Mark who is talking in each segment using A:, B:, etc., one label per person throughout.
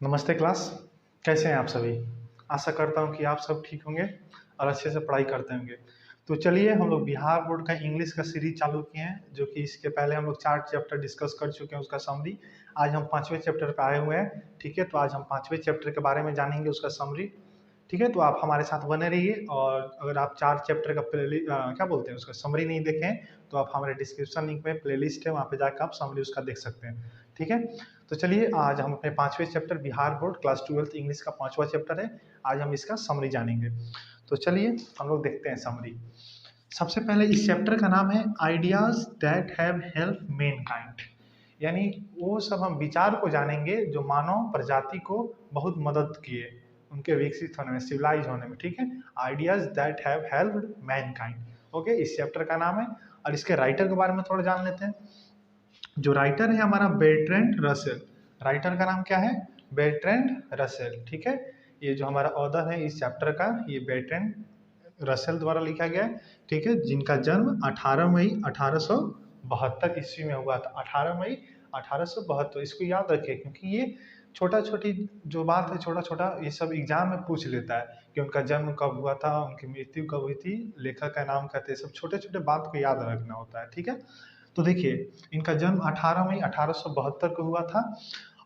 A: नमस्ते क्लास। कैसे हैं आप सभी। आशा करता हूं कि आप सब ठीक होंगे और अच्छे से पढ़ाई करते होंगे। तो चलिए हम लोग बिहार बोर्ड का इंग्लिश का सीरीज चालू किए हैं, जो कि इसके पहले हम लोग 4 चैप्टर डिस्कस कर चुके हैं उसका समरी। आज हम 5वें चैप्टर पे आए हुए हैं। ठीक है, तो आज हम 5वें चैप्टर के बारे में जानेंगे, उसका समरी। ठीक है, तो आप हमारे साथ बने रहिए। और अगर आप 4 चैप्टर का क्या बोलते हैं उसका समरी नहीं देखें, तो आप हमारे डिस्क्रिप्शन लिंक में प्लेलिस्ट है, वहाँ पे जाकर आप समरी उसका देख सकते हैं। ठीक है, तो चलिए आज हम अपने 5वें chapter Bihar board class 12th English का 5वां चैप्टर है। आज हम इसका समरी जानेंगे। तो चलिए हम लोग देखते हैं समरी। सबसे पहले इस चैप्टर का नाम है ideas that have help Mankind, यानी वो सब हम विचार को जानेंगे जो मानव प्रजाति को बहुत मदद किए उनके विकसित होने में, सिविलाइज होने में। ठीक है, ideas that have helped Mankind. Okay, इस चैप्टर का नाम है। और इसके राइटर के बारे में थोड़ा जान लेते हैं। जो राइटर है हमारा बेर्ट्रैंड रसेल। राइटर का नाम क्या है? बेर्ट्रैंड रसेल। ठीक है, ये जो हमारा ऑथर है इस चैप्टर का, ये बेर्ट्रैंड रसेल द्वारा लिखा गया है। ठीक है, जिनका जन्म 18 मई 1872 ईस्वी में हुआ था। 18 मई 1872, इसको याद रखिए क्योंकि ये छोटा छोटी जो बात है, छोटा छोटा ये सब एग्जाम में पूछ लेता है कि उनका जन्म कब हुआ था, उनकी मृत्यु कब हुई थी, लेखक का नाम कहते हैं, सब छोटे छोटे बात को याद रखना होता है। ठीक है, तो देखिए इनका जन्म 18 मई 1872 को हुआ था।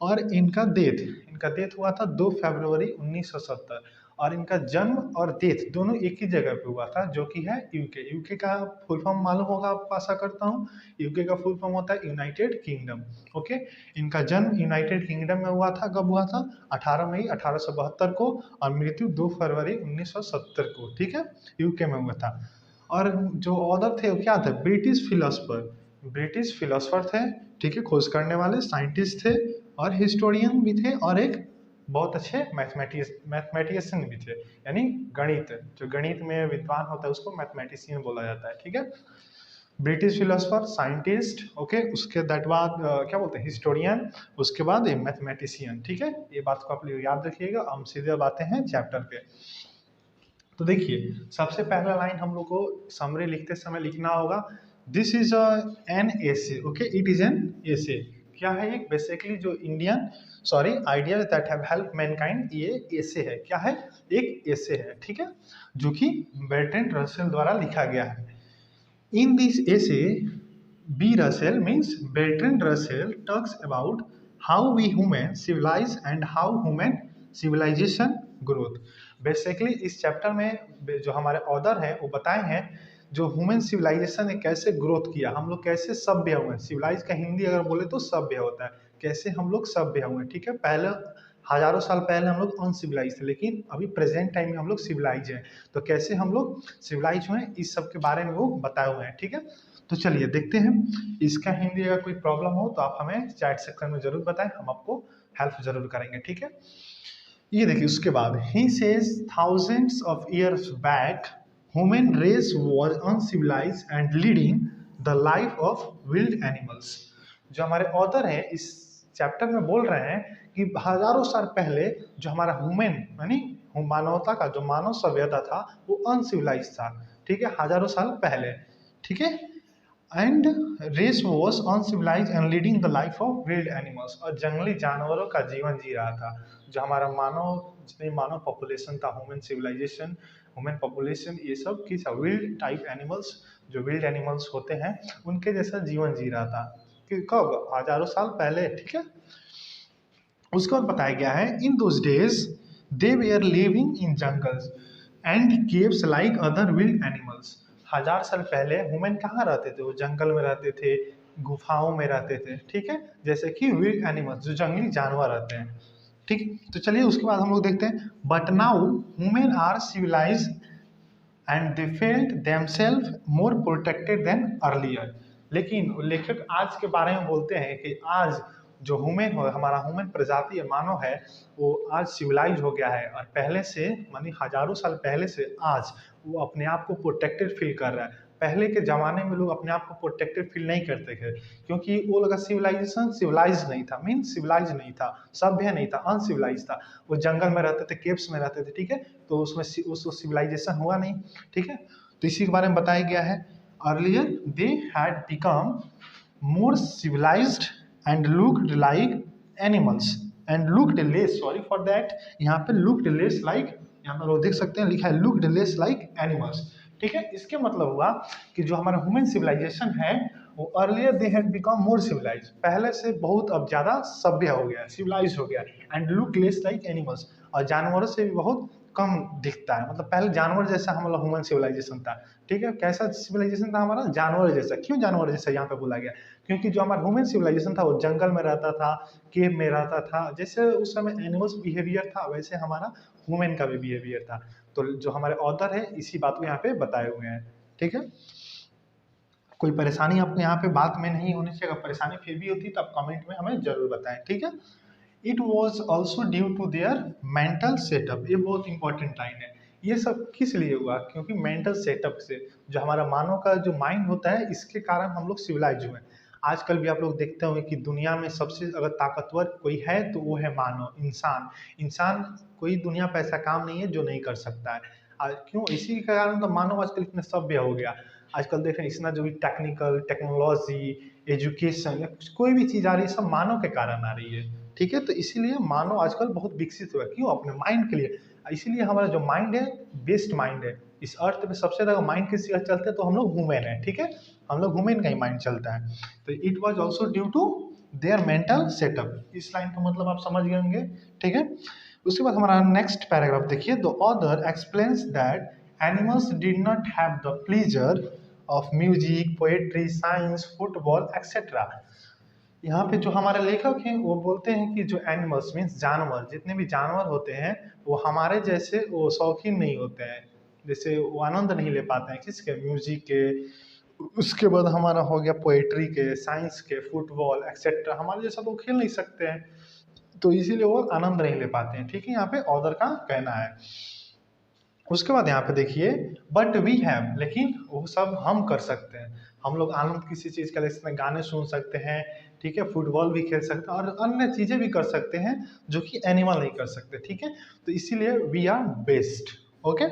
A: और इनका डेथ हुआ था 2 फरवरी 1970। और इनका जन्म और डेथ दोनों एक ही जगह पे हुआ था, जो कि है यूके। यूके का फुल फॉर्म मालूम होगा आपको, आशा करता हूँ। यूके का फुल फॉर्म होता है यूनाइटेड किंगडम। ओके, इनका जन्म यूनाइटेड किंगडम में हुआ था। कब हुआ था? 18 मई 1872 को। और मृत्यु 2 फरवरी 1970 को। ठीक है, यूके में हुआ था। और जो ऑथर थे वो क्या थे? ब्रिटिश फिलोसफर थे। ठीक है, खोज करने वाले साइंटिस्ट थे और हिस्टोरियन भी थे, और एक बहुत अच्छे मैथमेटिशियन भी थे, यानी गणित, जो गणित में विद्वान होता है उसको मैथमेटिशियन बोला जाता है। ठीक है, ब्रिटिश फिलोसफर, साइंटिस्ट। ओके, उसके दैट बाद क्या बोलते हैं? हिस्टोरियन। उसके बाद मैथमेटिशियन। ठीक है, ये बात को आप लोग याद रखिएगा। हम सीधे अब आते हैं चैप्टर पे। तो देखिए सबसे पहला लाइन हम लोग को समरी लिखते समय लिखना होगा, this is an essay. Okay, it is an essay. क्या है? एक बेसिकली जो ideas that have help Mankind, ये एसे है। क्या है? एक एसे है। ठीक है, जो कि बेर्ट्रैंड रसेल द्वारा लिखा गया है। In this essay, B Russell means Bertrand Russell talks about how we human civilize and how human civilization growth. Basically इस चैप्टर में जो हमारे ऑथर हैं वो बताए हैं जो ह्यूमन सिविलाइजेशन ने कैसे ग्रोथ किया, हम लोग कैसे सभ्य हुए। सिविलाइज का हिंदी अगर बोले तो सभ्य होता है, कैसे हम लोग सभ्य हुए। ठीक है, पहले हजारों साल पहले हम लोग अनसिविलाइज थे, लेकिन अभी प्रेजेंट टाइम में हम लोग सिविलाइज हैं। तो कैसे हम लोग सिविलाइज हुए, इस सब के बारे में वो बताए हुए हैं। ठीक है, तो चलिए देखते हैं। इसका हिंदी अगर कोई प्रॉब्लम हो तो आप हमें चैट सेक्शन में जरूर बताएं, हम आपको हेल्प जरूर करेंगे। ठीक है, ये देखिए उसके बाद ही says thousands of years back human race was uncivilised and leading the life of wild animals. जो हमारे ऑथर हैं इस चैप्टर में बोल रहे हैं कि हजारों साल पहले जो हमारा ह्यूमन यानी मानवता का जो मानव सभ्यता था वो अनसिविलाइज था। ठीक है, हजारों साल पहले। ठीक है, and race was uncivilise and leading the life of wild animals, और जंगली जानवरों का जीवन जी रहा था। जो हमारा जितनी मानव पॉपुलेशन था, ह्यूमन सिविलाइजेशन, ह्यूमन पॉपुलेशन, ये सब की विल्ड टाइप एनिमल्स, जो विल्ड एनिमल्स होते हैं उनके जैसा जीवन जी रहा था। कि कब? हजारों साल पहले। ठीक है, उसके बाद बताया गया है in those days they were living in jungles and caves like other wild animals. 1000 साल पहले ह्यूमन कहाँ रहते थे? वो जंगल में रहते थे, गुफाओं में रहते थे। ठीक है, जैसे कि विल्ड एनिमल्स जो जंगली जानवर रहते हैं। ठीक, तो चलिए उसके बाद हम लोग देखते हैं, but now human are civilise and they felt themselves more protected than earlier. लेकिन लेखक आज के बारे में बोलते हैं कि आज जो ह्यूमन हो, हमारा ह्यूमन प्रजाति मानव है, वो आज सिविलाइज हो गया है, और पहले से मानी हजारों साल पहले से आज वो अपने आप को प्रोटेक्टेड फील कर रहा है। पहले के ज़माने में लोग अपने आप को प्रोटेक्टेड फील नहीं करते थे, क्योंकि वो लगा सिविलाइजेशन सिविलाइज नहीं था, मीन सिविलाइज नहीं था, सभ्य नहीं था, अनसिविलाइज था। वो जंगल में रहते थे, केव्स में रहते थे। ठीक है, तो उसमें उसको सिविलाइजेशन हुआ नहीं। ठीक है, तो इसी के बारे में बताया गया है, earlier they had become more civilized and looked like animals and looked less, sorry for that, यहाँ पे लुक्ड लेस लाइक, यहाँ पर लोग देख सकते हैं लिखा है लुक्ड लेस लाइक एनिमल्स। ठीक है, इसके मतलब हुआ कि जो हमारा ह्यूमन सिविलाइजेशन है वो earlier they had become more civilize, पहले से बहुत अब ज्यादा सभ्य हो गया, सिविलाइज हो गया, and look less like animals, और जानवरों से भी बहुत कम दिखता है, मतलब पहले जानवर जैसा हमारा ह्यूमन सिविलाइजेशन था। ठीक है, कैसा सिविलाइजेशन था हमारा, जानवर जैसा। क्यों जानवर जैसा यहाँ पे बोला गया, क्योंकि जो हमारा ह्यूमन सिविलाइजेशन था वो जंगल में रहता था, केव में रहता था, जैसे उस समय एनिमल्स बिहेवियर था वैसे हमारा ह्यूमन का भी बिहेवियर था। तो जो हमारे ऑथर है इसी बात को यहाँ पे बताए हुए हैं। ठीक है, कोई परेशानी आपको यहाँ पे बात में नहीं होनी चाहिए, अगर परेशानी फिर भी होती तो आप कमेंट में हमें जरूर बताएं। ठीक है, it was also due to their mental setup, ये बहुत इंपॉर्टेंट लाइन है। ये सब किस लिए हुआ, क्योंकि मेंटल सेटअप से, जो हमारा मानव का जो माइंड होता है इसके कारण हम लोग सिविलाइज हुए। आजकल भी आप लोग देखते होंगे कि दुनिया में सबसे अगर ताकतवर कोई है तो वो है मानव, इंसान। इंसान, कोई दुनिया पर ऐसा काम नहीं है जो नहीं कर सकता है। क्यों, इसी के कारण तो मानव आजकल इतने सभ्य हो गया। आजकल देख रहे हैं इतना जो भी टेक्निकल, टेक्नोलॉजी, एजुकेशन या कोई भी चीज़ आ रही है सब मानव के कारण आ रही है। ठीक है, तो इसीलिए मानव आजकल बहुत विकसित हुआ है। क्यों, अपने माइंड के लिए। इसीलिए हमारा जो माइंड है बेस्ट माइंड है इस अर्थ में, सबसे ज्यादा माइंड किसी का चलते हैं तो हम लोग ह्यूमन है। ठीक है, हम लोग ह्यूमन का ही माइंड चलता है। तो it was also due to their mental setup, इस लाइन का मतलब आप समझ गए होंगे। ठीक है, उसके बाद हमारा नेक्स्ट पैराग्राफ देखिए, the author explains that animals did not have the pleaser of music, poetry, science, football etcetera. यहाँ पे जो हमारे लेखक हैं वो बोलते हैं कि जो एनिमल्स मीन्स जानवर, जितने भी जानवर होते हैं वो हमारे जैसे वो शौकीन नहीं होते हैं, जैसे वो आनंद नहीं ले पाते हैं किसके, म्यूजिक के, उसके बाद हमारा हो गया पोएट्री के, साइंस के, फुटबॉल एक्सेट्रा, हमारे जैसा तो खेल नहीं सकते हैं, तो इसीलिए वो आनंद नहीं ले पाते हैं। ठीक है, यहाँ पे ऑथर का कहना है। उसके बाद यहाँ पे देखिए, बट वी हैव, लेकिन वो सब हम कर सकते हैं। हम लोग आनंद किसी चीज़ का ले सकते हैं, गाने सुन सकते हैं, ठीक है, फुटबॉल भी खेल सकते हैं और अन्य चीज़ें भी कर सकते हैं जो कि एनिमल नहीं कर सकते। ठीक है, तो इसीलिए वी आर बेस्ट। ओके,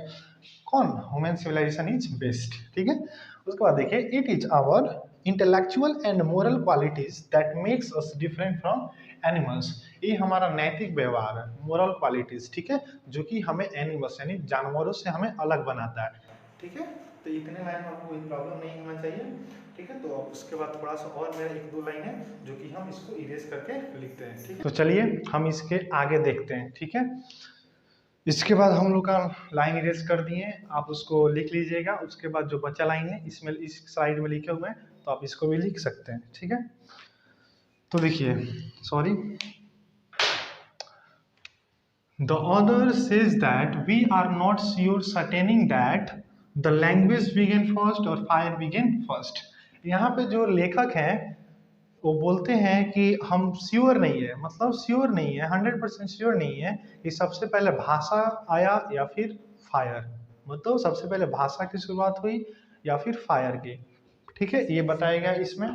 A: कौन, ह्यूमन सिविलाइजेशन इज बेस्ट। ठीक है, उसके बाद देखिए, it is our intellectual and moral qualities that makes us different from animals. ये हमारा नैतिक व्यवहार है, मोरल क्वालिटीज, ठीक है, जो कि हमें एनिमल्स यानी जानवरों से हमें अलग बनाता है। ठीक है, तो इतने लाइन में आपको कोई प्रॉब्लम नहीं होना चाहिए। ठीक है, तो उसके बाद थोड़ा सा और मेरा एक दो लाइन है जो कि हम इसको इरेज करके लिखते हैं। ठीक है, तो चलिए हम इसके आगे देखते हैं। ठीक है, इसके बाद हम लोग का लाइन इरेज कर दिए, आप उसको लिख लीजिएगा। उसके बाद जो बचा लाइन है इसमें इस साइड में लिखे हुए हैं तो आप इसको भी लिख सकते हैं। ठीक है, तो देखिए, sorry, the author says that we are not sure certaining that the language began first or fire began first। यहाँ पे जो लेखक हैं वो बोलते हैं कि हम श्योर नहीं है, मतलब श्योर नहीं है, 100% श्योर नहीं है कि सबसे पहले भाषा आया या फिर फायर, मतलब सबसे पहले भाषा की शुरुआत हुई या फिर फायर की। ठीक है, ये बताया गया इसमें।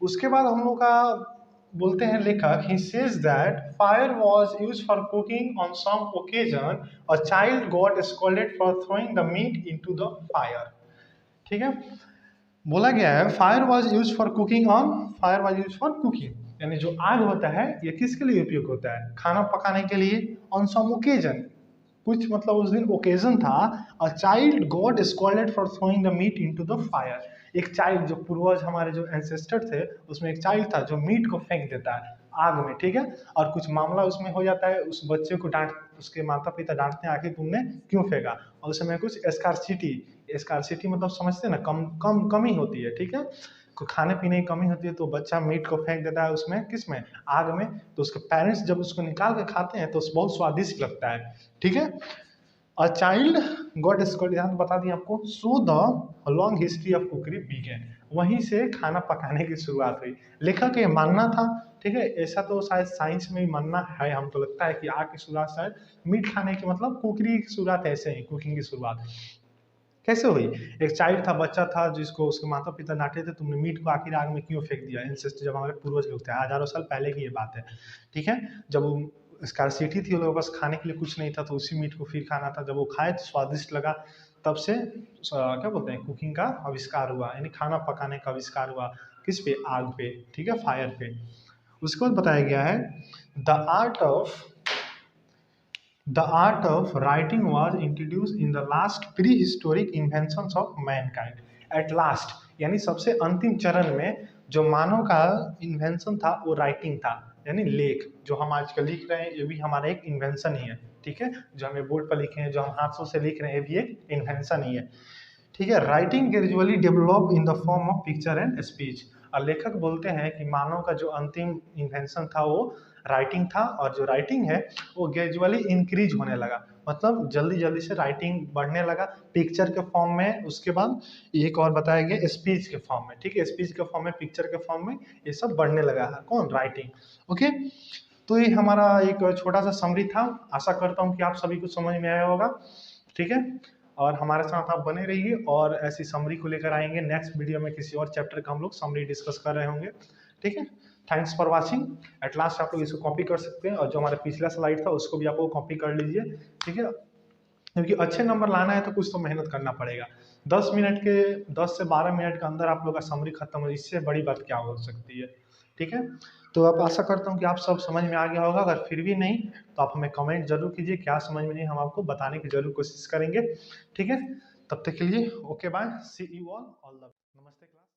A: उसके बाद हम लोग का बोलते हैं लेखक, he says that fire was used for cooking on some occasion, a child got scolded for throwing the meat into the fire। ठीक है, बोला गया है fire was use for cooking on, fire was use for cooking, यानी जो आग होता है ये किसके लिए उपयोग होता है, खाना पकाने के लिए। ऑन सम ओकेजन, कुछ मतलब उस दिन ओकेजन था। A child got scolded for throwing the meat into the fire, एक चाइल्ड, जो पूर्वज हमारे जो एंसेस्टर थे उसमें एक चाइल्ड था जो मीट को फेंक देता है आग में। ठीक है, और कुछ मामला उसमें हो जाता है, उस बच्चे को डांट, उसके माता पिता डांटते हैं आखिर तुमने क्यों फेंका, और उस समय कुछ स्कार्सिटी, स्कार्सिटी मतलब समझते हैं ना, कमी होती है। ठीक है, खाने पीने की कमी होती है तो बच्चा मीट को फेंक देता है उसमें, किस में, आग में। तो उसके पेरेंट्स जब उसको निकाल के खाते हैं तो बहुत स्वादिष्ट लगता है। ठीक है, अ चाइल्ड गॉट स्कॉल्ड, यहाँ बता दिया आपको। So the long history of cookery began, वहीं से खाना पकाने की शुरुआत हुई। लेखक ये मानना था, ठीक है, ऐसा तो शायद साइंस में ही मानना है, हमको लगता है कि आग की शुरुआत शायद मीट खाने की, मतलब कुकरी की शुरुआत ऐसे ही, कुकिंग की शुरुआत कैसे हुई। एक चाइल्ड था, बच्चा था, जिसको उसके माता पिता डांटे थे, तुमने मीट को आखिर आग में क्यों फेंक दिया। इंसेस्ट, जब हमारे पूर्वज लोग थे, हजारों साल पहले की ये बात है। ठीक है, जब स्कार्सिटी थी, उन लोगों के पास खाने के लिए कुछ नहीं था तो उसी मीट को फिर खाना था। जब वो खाए तो स्वादिष्ट लगा, तब से क्या बोलते हैं, कुकिंग का आविष्कार हुआ, यानी खाना पकाने का आविष्कार हुआ। किस पे, आग पे। ठीक है, फायर पे। उसके बाद बताया गया है the art of writing was introduced in the last prehistoric inventions of mankind. At last यानी सबसे अंतिम चरण में जो मानव का इन्वेंशन था वो राइटिंग था, यानी लेख। जो हम आजकल लिख रहे हैं ये भी हमारा एक इन्वेंशन ही है, ठीक है। जो हमें बोर्ड पर लिखे हैं, जो हम हाथों से लिख रहे हैं, ये भी एक इन्वेंशन ही है, ठीक है। Writing gradually develop in the form of picture and speech. और लेखक बोलते हैं कि मानव का जो अंतिम इन्वेंशन था वो राइटिंग था, और जो राइटिंग है वो ग्रेजुअली इंक्रीज होने लगा, मतलब जल्दी जल्दी से राइटिंग बढ़ने लगा पिक्चर के फॉर्म में। उसके बाद एक और बताया गया स्पीच के फॉर्म में, ठीक है। स्पीच के फॉर्म में, पिक्चर के फॉर्म में, ये सब बढ़ने लगा है, कौन, राइटिंग। ओके, तो ये हमारा एक छोटा सा समरी था। आशा करता हूँ कि आप सभी को समझ में आया होगा, ठीक है। और हमारे साथ आप बने रहिए, और ऐसी समरी को लेकर आएंगे नेक्स्ट वीडियो में, किसी और चैप्टर का हम लोग समरी डिस्कस कर रहे होंगे, ठीक है। Thanks for watching. At last आप लोग इसको कॉपी कर सकते हैं, और जो हमारा पिछला स्लाइड था उसको भी आप लोग कॉपी कर लीजिए, ठीक है। क्योंकि अच्छे नंबर लाना है तो कुछ तो मेहनत करना पड़ेगा। 10 से 12 मिनट के अंदर आप लोग का समरी खत्म हो, इससे बड़ी बात क्या हो सकती है, ठीक है। तो अब आशा करता हूँ कि आप सब समझ में आ गया होगा। अगर फिर भी नहीं तो आप हमें कमेंट जरूर कीजिए, क्या समझ में नहीं, हम आपको बताने की जरूर कोशिश करेंगे, ठीक है। तब तक के लिए okay bye, see you all the, नमस्ते क्लास।